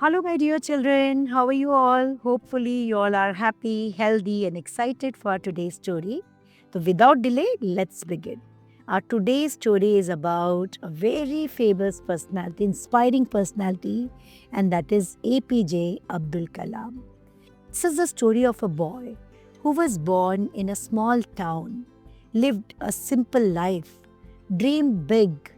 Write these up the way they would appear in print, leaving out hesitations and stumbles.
Hello, my dear children. How are you all? Hopefully, you all are happy, healthy, and excited for today's story. So, without delay, let's begin. Our today's story is about a very famous personality, inspiring personality, and that is APJ Abdul Kalam. This is the story of a boy who was born in a small town, lived a simple life, dreamed big,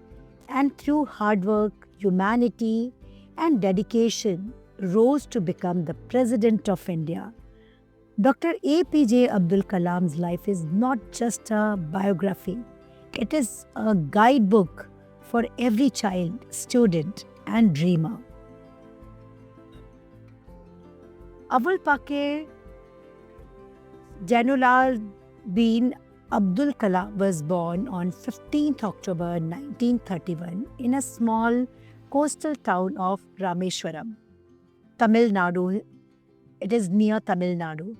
and through hard work, humanity, and dedication, rose to become the President of India. Dr. APJ Abdul Kalam's life is not just a biography, it is a guidebook for every child, student, and dreamer. Abul Pakir Jainulal Bin Abdul Kalam was born on 15th October 1931 in a small coastal town of Rameshwaram, Tamil Nadu. It is near Tamil Nadu.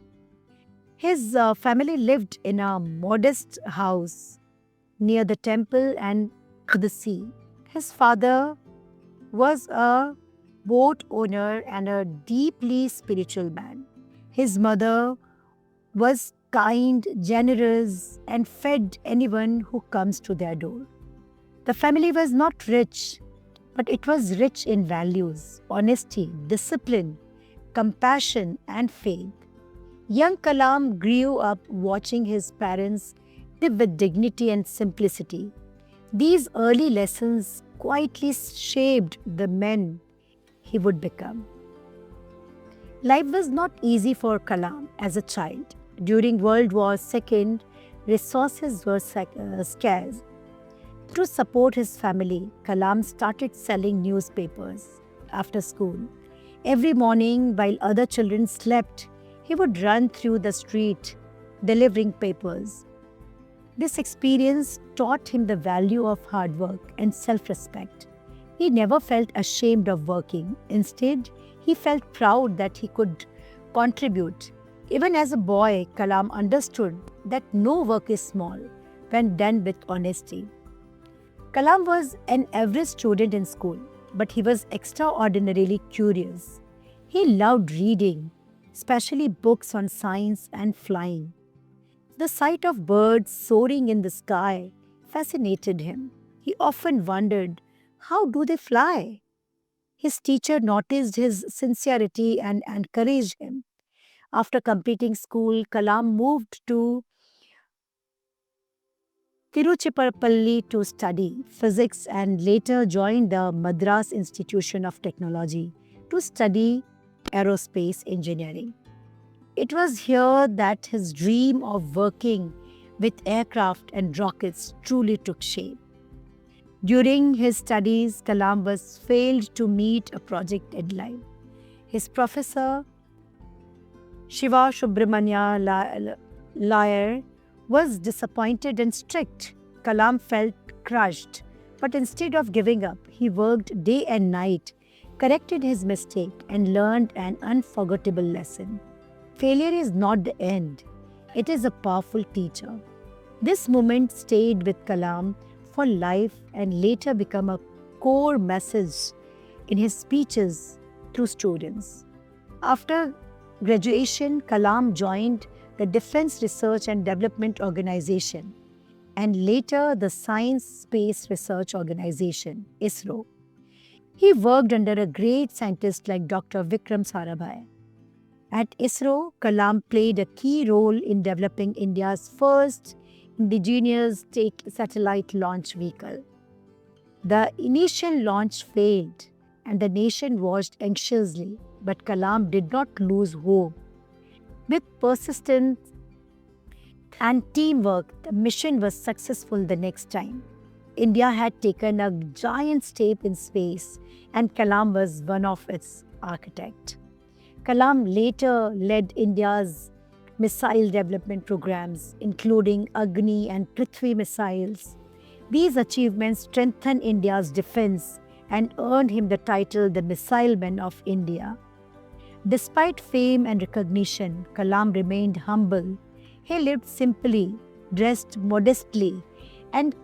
His family lived in a modest house near the temple and the sea. His father was a boat owner and a deeply spiritual man. His mother was kind, generous, and fed anyone who comes to their door. The family was not rich, but it was rich in values, honesty, discipline, compassion, and faith. Young Kalam grew up watching his parents live with dignity and simplicity. These early lessons quietly shaped the man he would become. Life was not easy for Kalam as a child. During World War II, resources were scarce. To support his family, Kalam started selling newspapers after school. Every morning, while other children slept, he would run through the street delivering papers. This experience taught him the value of hard work and self respect. He never felt ashamed of working. Instead, he felt proud that he could contribute. Even as a boy, Kalam understood that no work is small when done with honesty. Kalam was an average student in school, but he was extraordinarily curious. He loved reading, especially books on science and flying. The sight of birds soaring in the sky fascinated him. He often wondered, how do they fly? His teacher noticed his sincerity and encouraged him. After completing school, Kalam moved to Tiruchirappalli to study physics and later joined the Madras Institution of Technology to study aerospace engineering. It was here that his dream of working with aircraft and rockets truly took shape. During his studies, Kalam was failed to meet a project deadline. His professor, Shiva Subramanya Iyer, was disappointed and strict. Kalam felt crushed, but instead of giving up, he worked day and night, corrected his mistake, and learned an unforgettable lesson. Failure is not the end, it is a powerful teacher. This moment stayed with Kalam for life and later became a core message in his speeches to students. After graduation, Kalam joined the Defense Research and Development Organization and later the Science Space Research Organization, ISRO. He worked under a great scientist like Dr. Vikram Sarabhai. At ISRO, Kalam played a key role in developing India's first indigenous satellite launch vehicle. The initial launch failed and the nation watched anxiously, but Kalam did not lose hope. With persistence and teamwork, the mission was successful the next time. India had taken a giant step in space, and Kalam was one of its architects. Kalam later led India's missile development programs, including Agni and Prithvi missiles. These achievements strengthened India's defense and earned him the title the Missile Man of India. Despite fame and recognition, Kalam remained humble. He lived simply, dressed modestly, and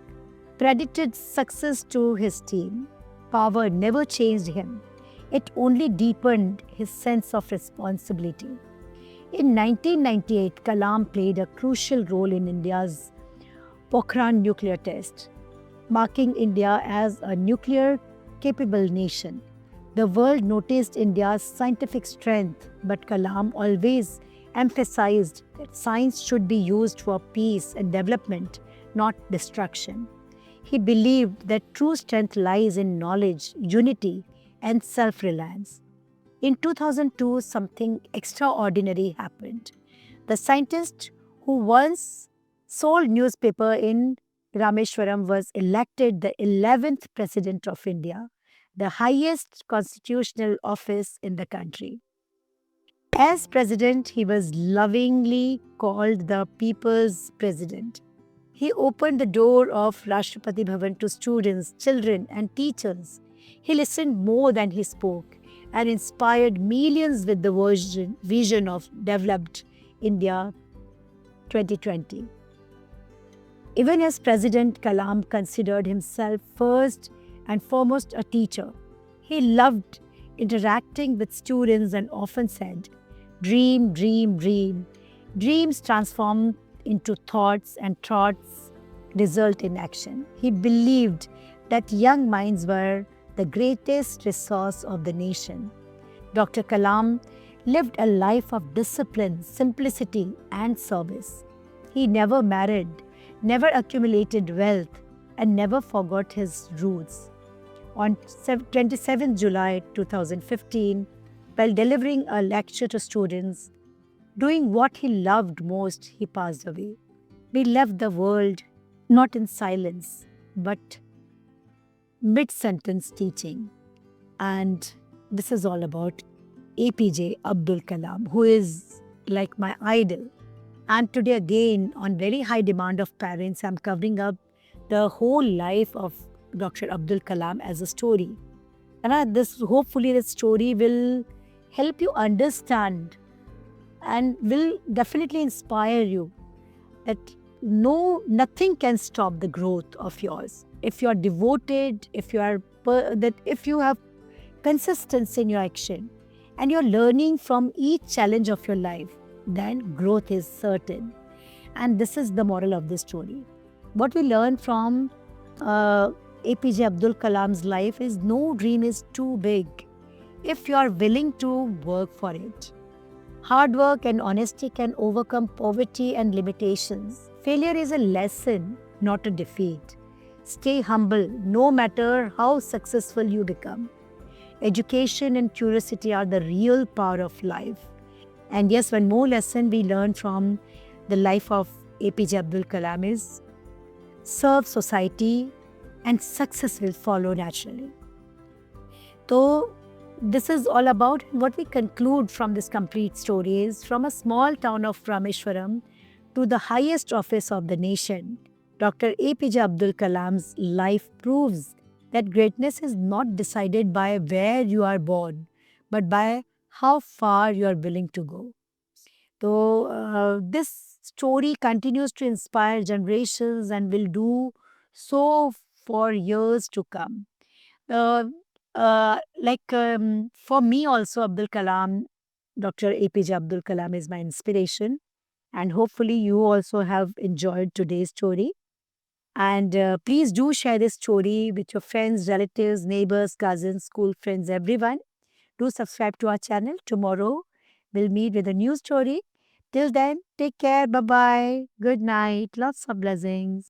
credited success to his team. Power never changed him. It only deepened his sense of responsibility. In 1998, Kalam played a crucial role in India's Pokhran nuclear test, marking India as a nuclear capable nation. The world noticed India's scientific strength, but Kalam always emphasized that science should be used for peace and development, not destruction. He believed that true strength lies in knowledge, unity, and self reliance. In 2002, something extraordinary happened. The scientist who once sold newspaper in Rameshwaram was elected the 11th president of India, the highest constitutional office in the country. As president, he was lovingly called the people's president. He opened the door of Rashtrapati Bhavan to students, children, and teachers. He listened more than he spoke and inspired millions with the vision of developed India 2020. Even as president, Kalam considered himself first and foremost a teacher. He loved interacting with students and often said, "Dream, dream, dream." Dreams transform into thoughts, and thoughts result in action. He believed that young minds were the greatest resource of the nation. Dr. Kalam lived a life of discipline, simplicity, and service. He never married, never accumulated wealth, and never forgot his roots. On 27 July 2015, while delivering a lecture to students, doing what he loved most, he passed away. We left the world not in silence, but mid-sentence teaching. And this is all about APJ Abdul Kalam, who is like my idol. And today again, on very high demand of parents, I'm covering up the whole life of Dr. Abdul Kalam as a story. And hopefully this story will help you understand and will definitely inspire you that nothing can stop the growth of yours. If you are devoted, if you have consistency in your action and you're learning from each challenge of your life, then growth is certain. And this is the moral of the story. What we learn from APJ Abdul Kalam's life is no dream is too big if you are willing to work for it. Hard work and honesty can overcome poverty and limitations. Failure is a lesson, not a defeat. Stay humble no matter how successful you become. Education and curiosity are the real power of life. And yes, one more lesson we learn from the life of APJ Abdul Kalam is serve society and success will follow naturally. So, this is all about what we conclude from this complete story is from a small town of Rameshwaram to the highest office of the nation. Dr. APJ Abdul Kalam's life proves that greatness is not decided by where you are born, but by how far you are willing to go. So, this story continues to inspire generations and will do so for years to come. Uh, for me also, Abdul Kalam, Dr. APJ Abdul Kalam is my inspiration. And hopefully you also have enjoyed today's story. And please do share this story with your friends, relatives, neighbors, cousins, school friends, everyone. Do subscribe to our channel. Tomorrow we'll meet with a new story. Till then, take care. Bye-bye. Good night. Lots of blessings.